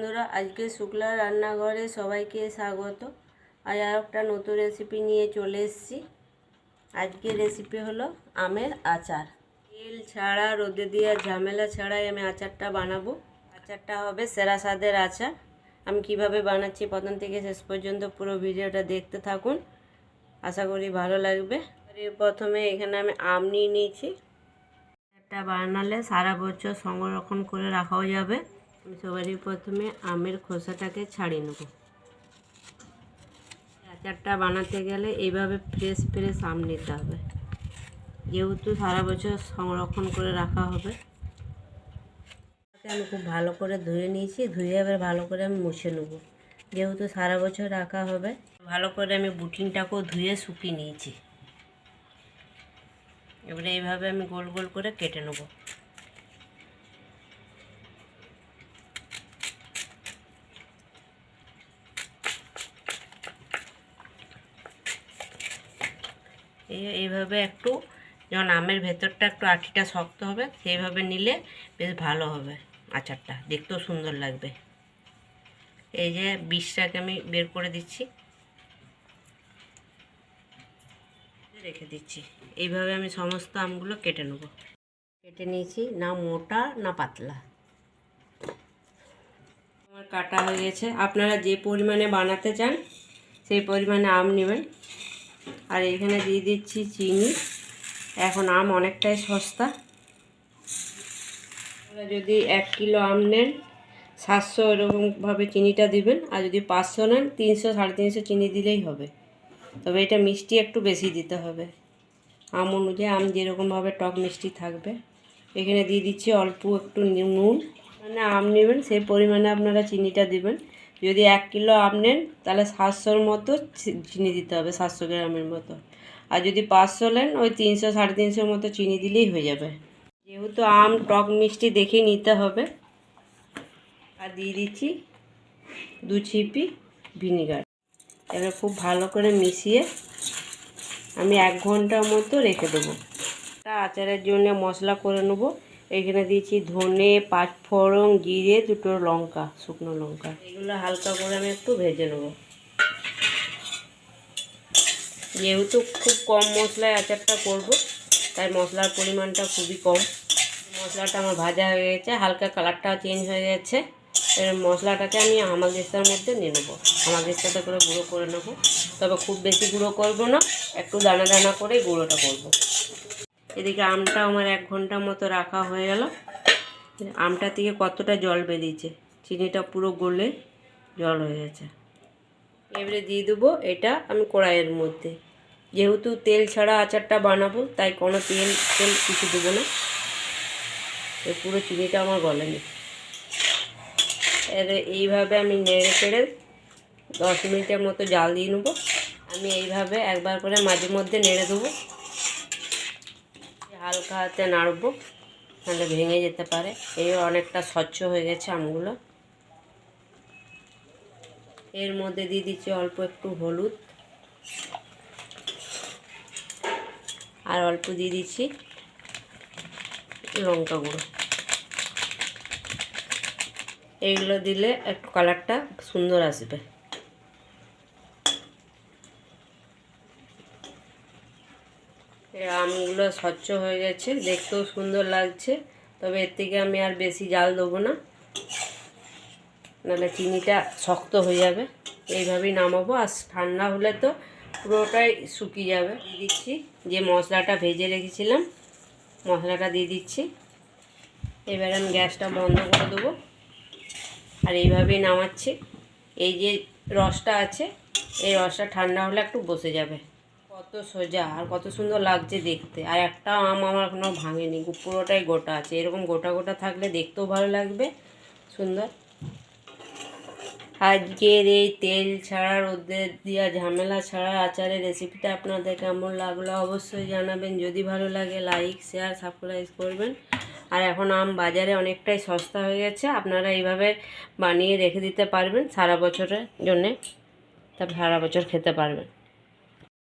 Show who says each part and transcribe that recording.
Speaker 1: বন্ধুরা, আজকে শুক্লা রান্নাঘরে সবাইকে স্বাগত। আজ আর একটা নতুন রেসিপি নিয়ে চলে এসেছি। আজকের রেসিপি হলো আমের আচার। তেল ছাড়া, রোদে দিয়ে ঝামেলা ছাড়াই আমি আচারটা বানাবো। আচারটা হবে সেরা স্বাদের আচার। আমি কিভাবে বানাচ্ছি প্রথম থেকে শেষ পর্যন্ত পুরো ভিডিওটা দেখতে থাকুন, আশা করি ভালো লাগবে। প্রথমে এখানে আমি আম নিয়ে নিয়েছি। আচারটা বানালে সারা বছর সংরক্ষণ করে রাখাও যাবে। আমি সবারই প্রথমে আমের খোসাটাকে ছাড়িয়ে নেব। আচারটা বানাতে গেলে এইভাবে ফ্রেশ ফ্রেশ আম নিতে হবে, যেহেতু সারা বছর সংরক্ষণ করে রাখা হবে। আমি খুব ভালো করে ধুয়ে নিয়েছি, ধুয়ে এবার ভালো করে আমি মুছে নেব, যেহেতু সারা বছর রাখা হবে। ভালো করে আমি বুটিনটাকেও ধুয়ে শুকিয়ে নিয়েছি। এবারে এইভাবে আমি গোল গোল করে কেটে নেব। এইভাবে একটু, যখন আমের ভেতরটা একটু আঠিটা শক্ত হবে সেইভাবে নিলে বেশ ভালো হবে, আচারটা দেখতেও সুন্দর লাগবে। এই যে বীজটাকে আমি বের করে দিচ্ছি, রেখে দিচ্ছি। এইভাবে আমি সমস্ত আমগুলো কেটে নেব। কেটে নিয়েছি, না মোটা না পাতলা। আমার কাটা হয়ে গেছে। আপনারা যে পরিমাণে বানাতে চান সেই পরিমাণে আম নেবেন। আর এখানে দিয়ে দিচ্ছি চিনি। এখন আম অনেকটাই সস্তা। আপনারা যদি 1 কিলো আম নেন 700 এরকমভাবে চিনিটা দিবেন, আর যদি 500 নেন 300 350 চিনি দিলেই হবে। তবে এটা মিষ্টি একটু বেশি দিতে হবে, আম অনুযায়ী, আম যেরকমভাবে টক মিষ্টি থাকবে। এখানে দিয়ে দিচ্ছি অল্প একটু নুন। মানে আম নেবেন সেই পরিমাণে আপনারা চিনিটা দিবেন। যদি 1 কিলো আম নেন তাহলে 700-র মতো চিনি দিতে হবে, 700 গ্রামের মতো। আর যদি 500 নেন ওই 300 350-র মতো চিনি দিলেই হয়ে যাবে, যেহেতু আম টক মিষ্টি দেখে নিতে হবে। আর দিয়ে দিচ্ছি 2 ছিপি ভিনিগার। এবার খুব ভালো করে মিশিয়ে আমি 1 ঘন্টার মতো রেখে দেবো। আচারের জন্য মশলা করে নেব। এখানে দিয়েছি ধনে, 5 ফোড়ন, জিরে, 2টো লঙ্কা, শুকনো লঙ্কা। এগুলো হালকা করে আমি একটু ভেজে নেব। যেহেতু খুব কম মশলায় আচারটা করব, তাই মশলার পরিমাণটা খুবই কম। মশলাটা আমার ভাজা হয়ে গেছে, হালকা কালারটাও চেঞ্জ হয়ে গেছে। এর মশলাটাকে আমি হামালদিস্তার মধ্যে নিয়ে নেবো। হামালদিস্তাতে করে গুঁড়ো করে নেবো, তবে খুব বেশি গুঁড়ো করব না, একটু দানা দানা করে গুঁড়োটা করব। এদিকে আমটা আমার 1 ঘন্টার মতো রাখা হয়ে গেল। আমটা থেকে কতটা জল বেরিয়েছে, চিনিটা পুরো গলে জল হয়ে গেছে। এবারে দিয়ে দেবো এটা আমি কড়াইয়ের মধ্যে। যেহেতু তেল ছাড়া আচারটা বানাবো তাই কোনো তেল কিছু দেবো না। পুরো চিনিটা আমার গলেনি। এইভাবে আমি নেড়ে চেড়ে 10 মিনিটের মতো জাল দিয়ে নেবো। আমি এইভাবে একবার করে মাঝে মধ্যে নেড়ে দেবো, হালকা হাতে নাড়বো, নাহলে ভেঙে যেতে পারে। এই অনেকটা স্বচ্ছ হয়ে গেছে আমগুলো। এর মধ্যে দিয়ে দিচ্ছি অল্প একটু হলুদ, আর অল্প দিয়ে দিচ্ছি লঙ্কা গুঁড়ো। এইগুলো দিলে একটু কালারটা সুন্দর আসবে। আমগুলো স্বচ্ছ হয়ে গেছে, দেখতেও সুন্দর লাগছে। তবে এর থেকে আমি আর বেশি জাল দেবো না, নাহলে চিনিটা শক্ত হয়ে যাবে। এইভাবেই নামাবো। আর ঠান্ডা হলে তো পুরোটাই শুকিয়ে যাবে। দিয়ে দিচ্ছি যে মশলাটা ভেজে রেখেছিলাম, মশলাটা দিয়ে দিচ্ছি। এবার আমি গ্যাসটা বন্ধ করে দেবো, আর এইভাবেই নামাচ্ছি। এই যে রসটা আছে, এই রসটা ঠান্ডা হলে একটু বসে যাবে। কত সোজা আর কত সুন্দর লাগছে দেখতে। আর একটা আম আমার এখনও ভাঙেনি, পুরোটাই গোটা আছে। এরকম গোটা গোটা থাকলে দেখতেও ভালো লাগবে, সুন্দর। আজকের এই তেল ছাড়া, রোদে দেওয়া ঝামেলা ছাড়া আচারের রেসিপিটা আপনাদের কেমন লাগলো অবশ্যই জানাবেন। যদি ভালো লাগে লাইক, শেয়ার, সাবস্ক্রাইব করবেন। আর এখন আম বাজারে অনেকটাই সস্তা হয়ে গেছে, আপনারা এইভাবে বানিয়ে রেখে দিতে পারবেন সারা বছরের জন্যে, তা সারা বছর খেতে পারবেন।